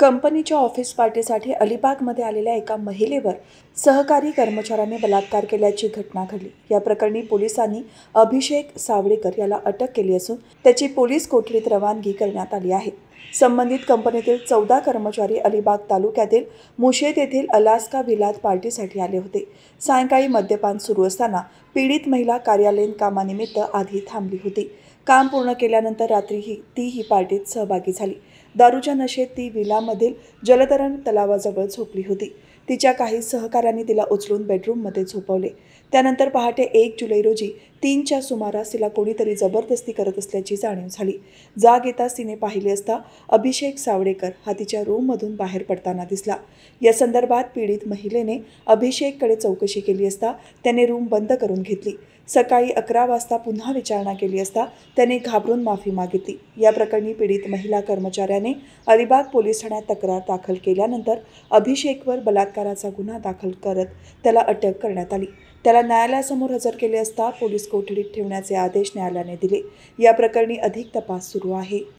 कंपनीच्या ऑफिस पार्टीसाठी अलिबागमध्ये आलेल्या एका महिलेवर सहकारी कर्मचाऱ्याने बलात्कार केल्याची घटना घडली। या प्रकरणी पोलिसांनी अभिषेक सावळेकर याला अटक केली असून त्याची पोलीस कोठडीत रवानगी करण्यात आली आहे। संबंधित कंपनीतील 14 कर्मचारी अलिबाग तालुक्यातील मुशेत येथील अलास्का व्हिलात पार्टीसाठी आले होते। सायंकाळी मद्यपान सुरू असताना पीडित महिला कार्यालयीन कामानिमित्त आधी थांबली होती। काम पूर्ण केल्यानंतर रात्री ती पार्टीत सहभागी झाली। दारूच्या नशेत ती व्हिलामधील जलतरण तलावाजवळ झोपली होती। तिच्या काही सहकाऱ्यांनी तिला उचलून बेडरूममध्ये झोपवले। त्यानंतर पहाटे 1 जुलै रोजी 3च्या सुमारास तिला कोणीतरी जबरदस्ती करत असल्याची जाणीव झाली। जाग येताच तिने पाहिले असता अभिषेक सावळेकर हा तिच्या रूममधून बाहेर पडताना दिसला। या संदर्भात पीडित महिलेने अभिषेककडे चौकशी केली असता त्याने रूम बंद करून घेतली। सकाळी 11 वाजता पुन्हा विचारणा केली असता त्याने घाबरून माफी मागितली। या प्रकरणी पीडित महिला कर्मचाऱ्याने अलिबाग पोलीस ठाण्यात तक्रार दाखल केल्यानंतर अभिषेकवर बलात्काराचा गुन्हा दाखल करत त्याला अटक करण्यात आली। त्याला न्यायालयासमोर हजर केले असता पोलीस कोठडीत ठेवण्याचे आदेश न्यायालयाने दिले। या प्रकरणी अधिक तपास सुरू आहे।